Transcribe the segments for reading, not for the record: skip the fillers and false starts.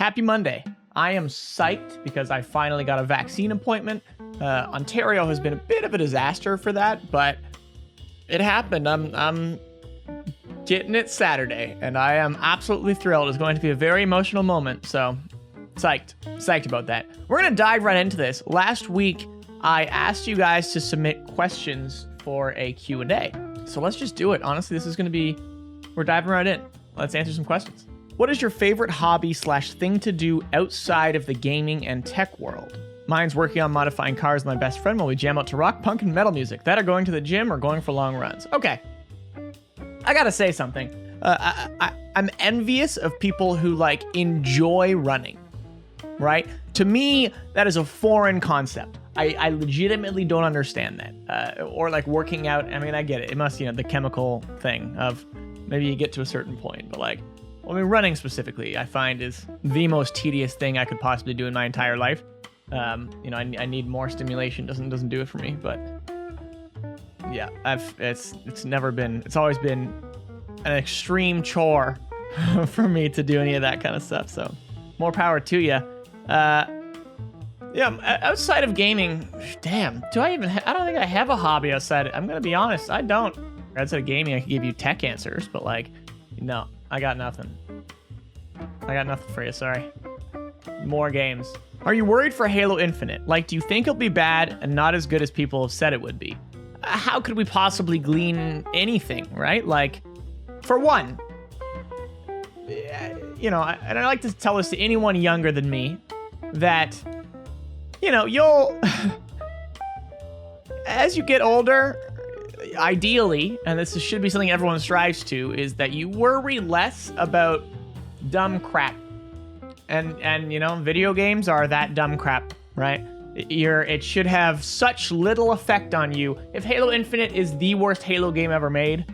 Happy Monday. I am psyched because I finally got a vaccine appointment. Ontario has been a bit of a disaster for that, but it happened. I'm getting it Saturday, and I am absolutely thrilled. It's going to be a very emotional moment, so psyched about that. We're going to dive right into this. Last week, I asked you guys to submit questions for a Q&A. So let's just do it. Honestly, this is going to be, we're diving right in. Let's answer some questions. What is your favorite hobby / thing to do outside of the gaming and tech world? Mine's working on modifying cars with my best friend while we jam out to rock, punk, and metal music. That or going to the gym or going for long runs. Okay. I gotta say something. I'm envious of people who enjoy running, right? To me, that is a foreign concept. I legitimately don't understand that. Or working out. I mean, I get it. It must, the chemical thing of maybe you get to a certain point, but running specifically, I find is the most tedious thing I could possibly do in my entire life. I need more stimulation. Doesn't do it for me, but yeah, it's always been an extreme chore for me to do any of that kind of stuff. So more power to you. Yeah, outside of gaming, damn, I don't think I have a hobby outside. I'm going to be honest, I don't. Outside of gaming, I could give you tech answers, but no, I got nothing. I got nothing for you, sorry. More games. Are you worried for Halo Infinite? Do you think it'll be bad and not as good as people have said it would be? How could we possibly glean anything, right? For one, and I like to tell this to anyone younger than me, that, you'll, as you get older, ideally, and this should be something everyone strives to, is that you worry less about dumb crap. And video games are that dumb crap, right? It should have such little effect on you. If Halo Infinite is the worst Halo game ever made,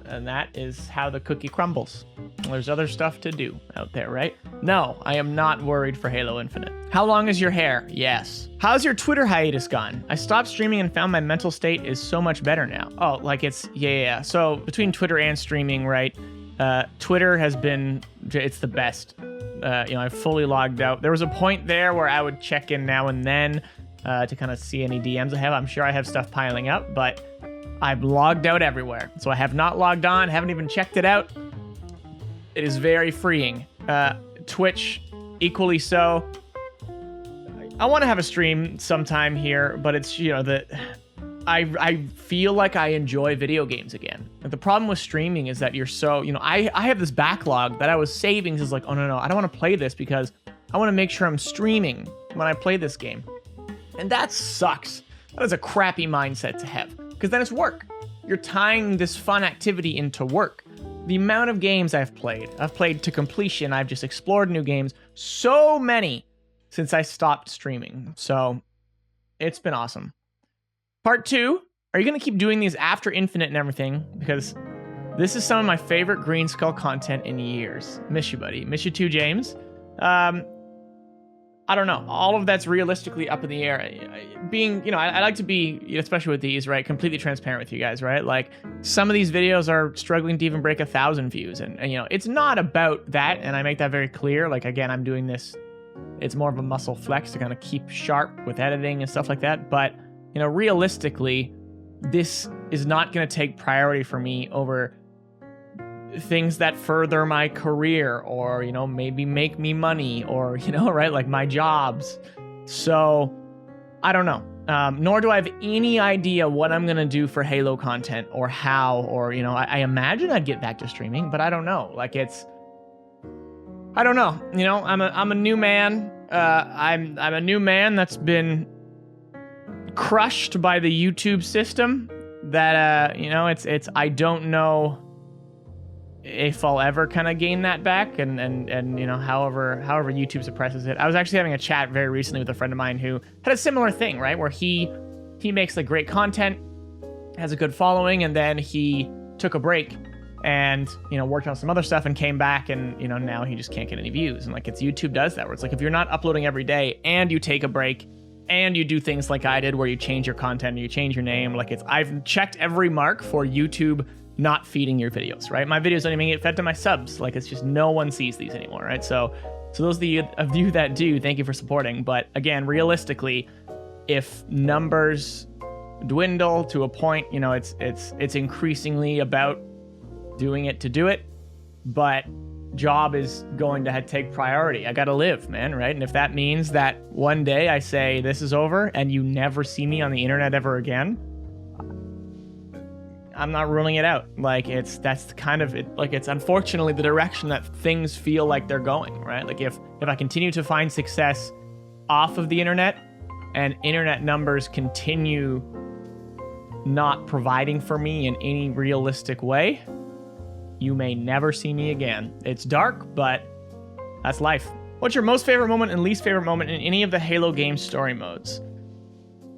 and that is how the cookie crumbles. There's other stuff to do out there, right? No, I am not worried for Halo Infinite. How long is your hair? Yes. How's your Twitter hiatus gone? I stopped streaming and found my mental state is so much better now. Oh, yeah. So between Twitter and streaming, right? Twitter has been, it's the best. I've fully logged out. There was a point there where I would check in now and then to kind of see any DMs I have. I'm sure I have stuff piling up, but I've logged out everywhere. So I have not logged on, haven't even checked it out. It is very freeing. Twitch, equally so. I want to have a stream sometime here, but it's, I feel like I enjoy video games again. The problem with streaming is that you're so, I have this backlog that I was saving. Is oh no, I don't want to play this because I want to make sure I'm streaming when I play this game. And that sucks. That is a crappy mindset to have, because then it's work. You're tying this fun activity into work. The amount of games I've played to completion. I've just explored new games. So many since I stopped streaming. So it's been awesome. Part 2, are you going to keep doing these after Infinite and everything? Because this is some of my favorite Greenskull content in years. Miss you, buddy. Miss you too, James. I don't know. All of that's realistically up in the air. I like to be, especially with these, right, completely transparent with you guys, right? Some of these videos are struggling to even break 1,000 views. And it's not about that. And I make that very clear. Again, I'm doing this. It's more of a muscle flex to kind of keep sharp with editing and stuff like that. But realistically, this is not going to take priority for me over things that further my career or, maybe make me money or, right, my jobs. So I don't know. Nor do I have any idea what I'm going to do for Halo content or how, or, I imagine I'd get back to streaming, but I don't know. I don't know. I'm a new man. I'm a new man that's been crushed by the YouTube system that it's I don't know if I'll ever kind of gain that back and however YouTube suppresses it. I was actually having a chat very recently with a friend of mine who had a similar thing, right, where he makes great content, has a good following, and then he took a break and worked on some other stuff and came back, and now he just can't get any views. And it's YouTube does that, where it's if you're not uploading every day and you take a break and you do things like I did where you change your content and you change your name, I've checked every mark for YouTube not feeding your videos, right? My videos don't even get fed to my subs. It's just no one sees these anymore, right? So So those of you that do, thank you for supporting. But again, realistically, if numbers dwindle to a point, it's increasingly about doing it to do it, but job is going to take priority. I gotta live, man, right? And if that means that one day I say this is over and you never see me on the internet ever again, I'm not ruling it out. Like that's kind of it. Like it's unfortunately the direction that things feel like they're going, right? Like if I continue to find success off of the internet and internet numbers continue not providing for me in any realistic way, you may never see me again. It's dark, but that's life. What's your most favorite moment and least favorite moment in any of the Halo game story modes?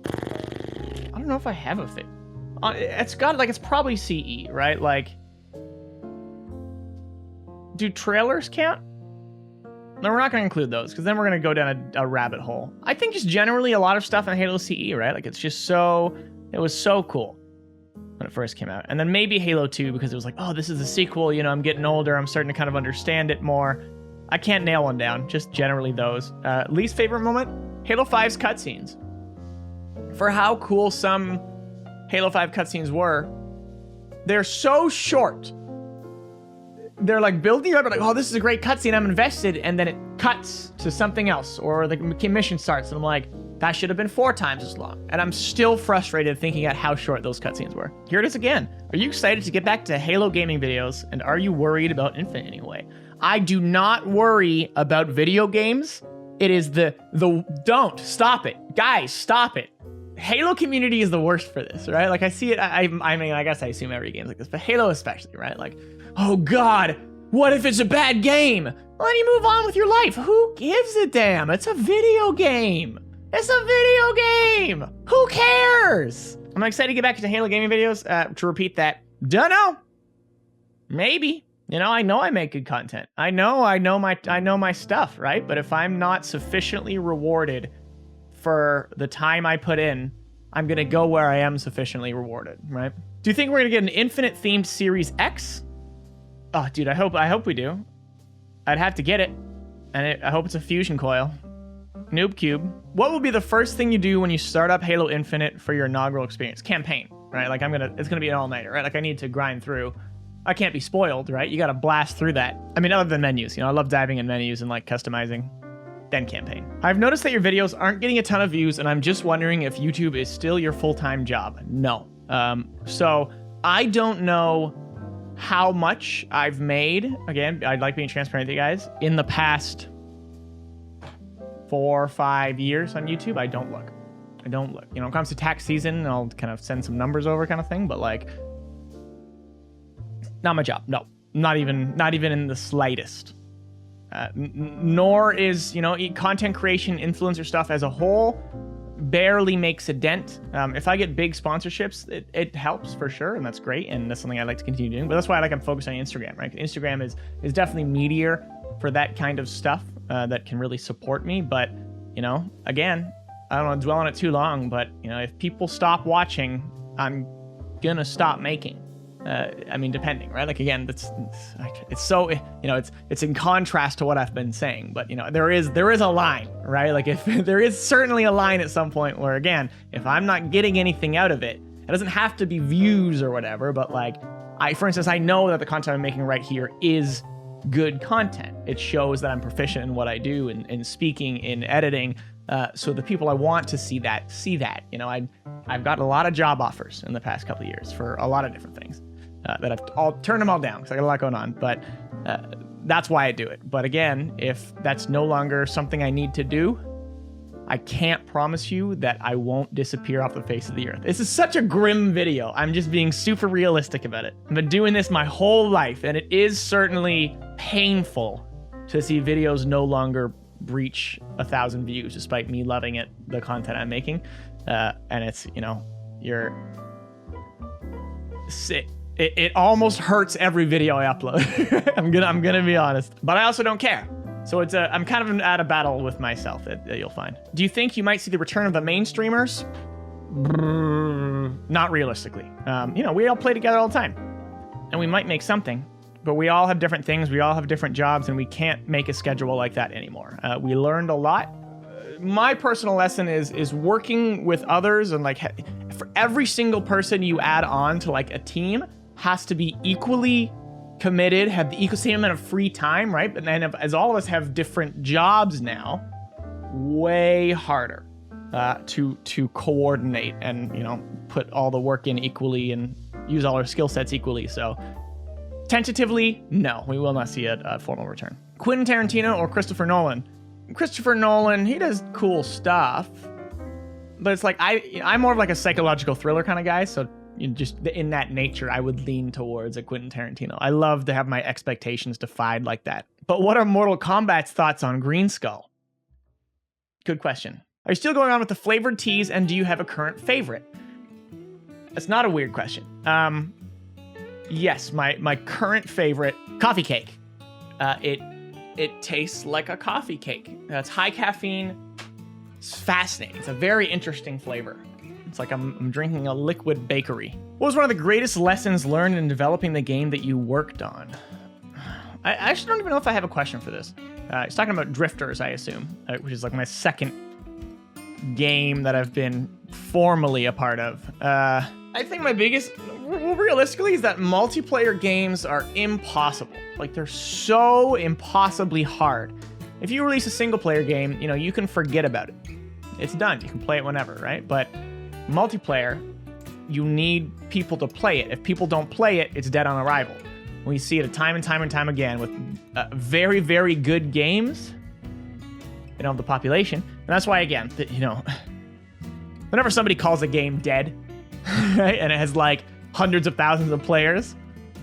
I don't know if I have a favorite. It's probably CE, right? Like, do trailers count? No, we're not going to include those because then we're going to go down a rabbit hole. I think just generally a lot of stuff in Halo CE, right? Like it was so cool when it first came out. And then maybe Halo 2 because it was like, oh, this is a sequel. I'm getting older. I'm starting to kind of understand it more. I can't nail one down. Just generally those. Least favorite moment? Halo 5's cutscenes. For how cool some Halo 5 cutscenes were, they're so short. They're like building you up, like, oh, this is a great cutscene, I'm invested, and then it cuts to something else, or the mission starts, and I'm like, that should have been 4 times as long. And I'm still frustrated thinking at how short those cutscenes were. Here it is again. Are you excited to get back to Halo gaming videos, and are you worried about Infinite anyway? I do not worry about video games. It is don't, stop it. Guys, stop it. Halo community is the worst for this, right? Like I see it, I mean, I guess I assume every game's like this, but Halo especially, right? Like, oh God, what if it's a bad game? Well, then you move on with your life. Who gives a damn? It's a video game. It's a video game. Who cares? I'm excited to get back into Halo gaming videos. To repeat that, dunno. Maybe. I know I make good content. I know my stuff, right? But if I'm not sufficiently rewarded for the time I put in, I'm gonna go where I am sufficiently rewarded, right? Do you think we're gonna get an Infinite themed Series X? Oh, dude, I hope we do. I'd have to get it, and I hope it's a fusion coil. Noob Cube. What will be the first thing you do when you start up Halo Infinite for your inaugural experience? Campaign, right? Like it's gonna be an all-nighter, right? Like I need to grind through. I can't be spoiled, right? You gotta blast through that. I mean, other than menus, I love diving in menus and like customizing. Then campaign. I've noticed that your videos aren't getting a ton of views, and I'm just wondering if YouTube is still your full-time job. No. So I don't know how much I've made. Again, I'd like being transparent with you guys. In the past 4 or 5 years on YouTube, I don't look. When it comes to tax season, I'll kind of send some numbers over kind of thing, but like, not my job. No, not even in the slightest. Nor is, content creation, influencer stuff as a whole barely makes a dent. If I get big sponsorships, it helps for sure, and that's great, and that's something I like to continue doing. But that's why I'm focused on Instagram, right? Instagram is definitely meatier for that kind of stuff that can really support me. But, again, I don't want to dwell on it too long, but, if people stop watching, I'm gonna stop making. I mean, depending, right? Like again, it's so, it's in contrast to what I've been saying, but there is a line, right? Like if there is certainly a line at some point where, again, if I'm not getting anything out of it, it doesn't have to be views or whatever, but like for instance, I know that the content I'm making right here is good content. It shows that I'm proficient in what I do, in speaking, in editing. So the people I want to see that. I've got a lot of job offers in the past couple of years for a lot of different things. That I'll turn them all down because I got a lot going on, but that's why I do it. But again, if that's no longer something I need to do, I can't promise you that I won't disappear off the face of the earth. This is such a grim video. I'm just being super realistic about it. I've been doing this my whole life, and it is certainly painful to see videos no longer breach 1,000 views despite me loving it, the content I'm making. And it's, It almost hurts every video I upload. I'm gonna be honest, but I also don't care. So I'm kind of at a battle with myself that you'll find. Do you think you might see the return of the main streamers? Not realistically. We all play together all the time, and we might make something, but we all have different things. We all have different jobs, and we can't make a schedule like that anymore. We learned a lot. My personal lesson is working with others, and like for every single person you add on to like a team has to be equally committed, have the equal same amount of free time, right? But then as all of us have different jobs now, way harder to coordinate and, you know, put all the work in equally and use all our skill sets equally. So tentatively, no, we will not see a formal return. Quentin Tarantino or Christopher Nolan? Christopher Nolan, he does cool stuff, but it's like I'm more of like a psychological thriller kind of guy, so just in that nature, I would lean towards a Quentin Tarantino. I love to have my expectations defied like that. But what are Mortal Kombat's thoughts on Greenskull? Good question. Are you still going on with the flavored teas, and do you have a current favorite? That's not a weird question. Yes, my current favorite, coffee cake. It tastes like a coffee cake. It's high caffeine. It's fascinating. It's a very interesting flavor. It's like I'm drinking a liquid bakery. What was one of the greatest lessons learned in developing the game that you worked on? I actually don't even know if I have a question for this. He's talking about Drifters, I assume, which is like my second game that I've been formally a part of. I think my biggest, realistically, is that multiplayer games are impossible. Like, they're so impossibly hard. If you release a single player game, you know, you can forget about it. It's done. You can play it whenever, right? But multiplayer, you need people to play it. If people don't play it, it's dead on arrival. We see it time and time and time again with very, very good games. They don't have the population. And that's why, again, you know, whenever somebody calls a game dead, right, and it has like hundreds of thousands of players,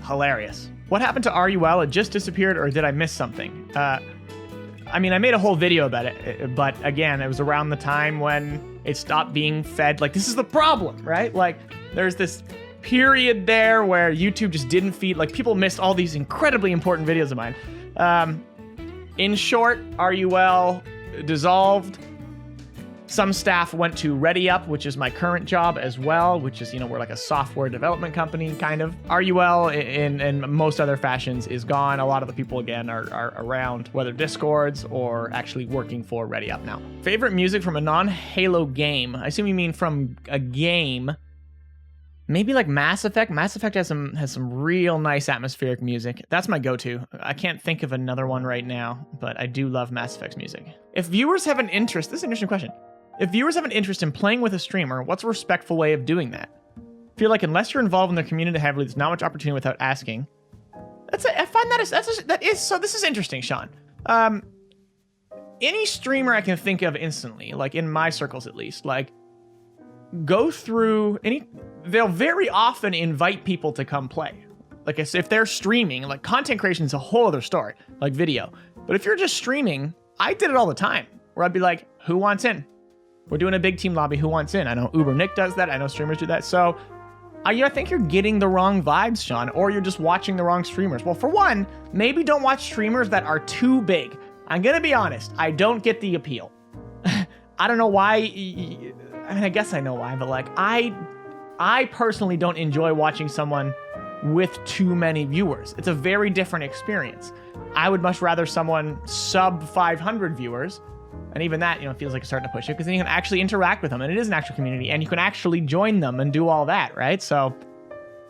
hilarious. What happened to RUL? It just disappeared, or did I miss something? I mean, I made a whole video about it, but again, it was around the time when it stopped being fed. Like, this is the problem, right? Like, there's this period there where YouTube just didn't feed, like, people missed all these incredibly important videos of mine. In short, RUL dissolved. Some staff went to ReadyUp, which is my current job as well, which is, you know, we're like a software development company, kind of. RUL, in most other fashions, is gone. A lot of the people, again, are around, whether Discords or actually working for ReadyUp now. Favorite music from a non-Halo game? I assume you mean from a game. Maybe like Mass Effect. Mass Effect has some real nice atmospheric music. That's my go-to. I can't think of another one right now, but I do love Mass Effect's music. If viewers have an interest, this is an interesting question. If viewers have an interest in playing with a streamer, what's a respectful way of doing that? I feel like unless you're involved in their community heavily, there's not much opportunity without asking. I find that is so. This is interesting, Sean. Any streamer I can think of instantly, like in my circles at least, like go through any. They'll very often invite people to come play. Like if they're streaming, like content creation is a whole other story, like video. But if you're just streaming, I did it all the time, where I'd be like, "Who wants in? We're doing a big team lobby. Who wants in?" I know Uber Nick does that. I know streamers do that. So I think you're getting the wrong vibes, Sean, or you're just watching the wrong streamers. Well, for one, maybe don't watch streamers that are too big. I'm going to be honest. I don't get the appeal. I don't know why. I mean, I guess I know why, but like I personally don't enjoy watching someone with too many viewers. It's a very different experience. I would much rather someone sub 500 viewers. And even that, you know, feels like it's starting to push it, because then you can actually interact with them, and it is an actual community, and you can actually join them and do all that, right? So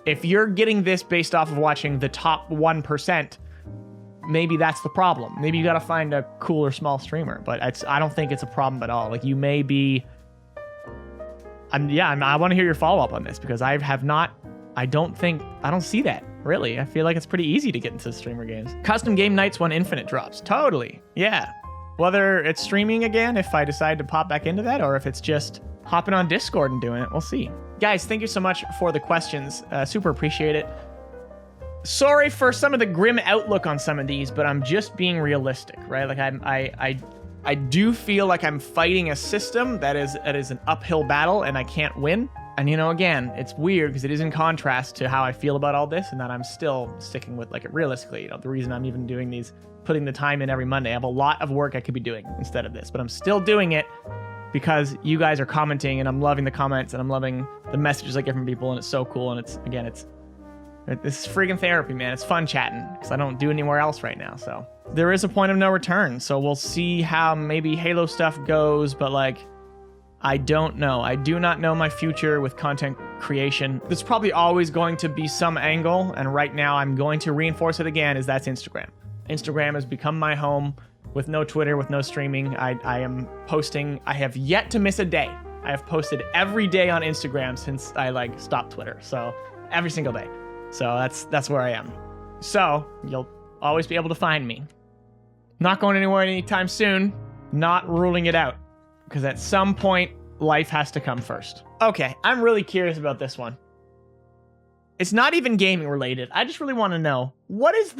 if you're getting this based off of watching the top 1%, maybe that's the problem. Maybe you got to find a cooler small streamer, but I don't think it's a problem at all. Like, you may be... I want to hear your follow-up on this, because I don't see that, really. I feel like it's pretty easy to get into streamer games. Custom game nights when Infinite drops. Totally. Yeah. Whether it's streaming again, if I decide to pop back into that, or if it's just hopping on Discord and doing it, we'll see. Guys, thank you so much for the questions. Super appreciate it. Sorry for some of the grim outlook on some of these, but I'm just being realistic, right? Like I do feel like I'm fighting a system that is an uphill battle, and I can't win. And, you know, again, it's weird because it is in contrast to how I feel about all this, and that I'm still sticking with, like, realistically, you know, the reason I'm even doing these, putting the time in every Monday. I have a lot of work I could be doing instead of this, but I'm still doing it because you guys are commenting, and I'm loving the comments, and I'm loving the messages I get from people, and it's so cool. And it's This is freaking therapy, man. It's fun chatting because I don't do anywhere else right now. So there is a point of no return. So we'll see how maybe Halo stuff goes. But like, I don't know. I do not know my future with content creation. There's probably always going to be some angle. And right now I'm going to reinforce it again, is that's Instagram. Instagram has become my home with no Twitter, with no streaming. I am posting. I have yet to miss a day. I have posted every day on Instagram since I like stopped Twitter. So every single day. So that's where I am. So you'll always be able to find me. Not going anywhere anytime soon. Not ruling it out. Because at some point, life has to come first. Okay, I'm really curious about this one. It's not even gaming related. I just really want to know, what is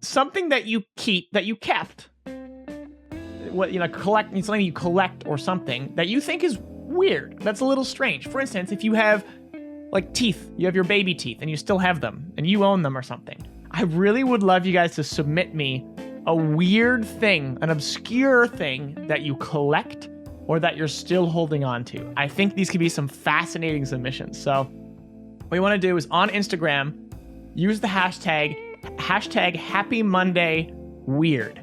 something that you kept? What, something you collect or something that you think is weird. That's a little strange. For instance, if you have like teeth, you have your baby teeth and you still have them and you own them or something. I really would love you guys to submit me a weird thing, an obscure thing that you collect or that you're still holding on to. I think these could be some fascinating submissions. So what you want to do is on Instagram, use the hashtag Happy Monday Weird.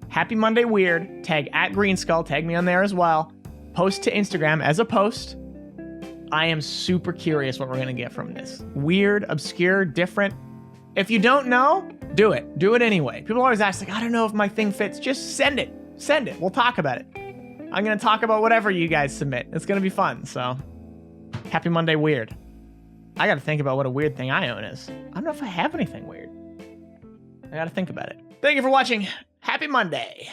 Happy Monday Weird, tag at Greenskull, tag me on there as well. Post to Instagram as a post. I am super curious what we're going to get from this. Weird, obscure, different. If you don't know, do it. Do it anyway. People always ask, like, I don't know if my thing fits. Just send it. Send it. We'll talk about it. I'm going to talk about whatever you guys submit. It's going to be fun. So, Happy Monday Weird. I got to think about what a weird thing I own is. I don't know if I have anything weird. I got to think about it. Thank you for watching. Happy Monday.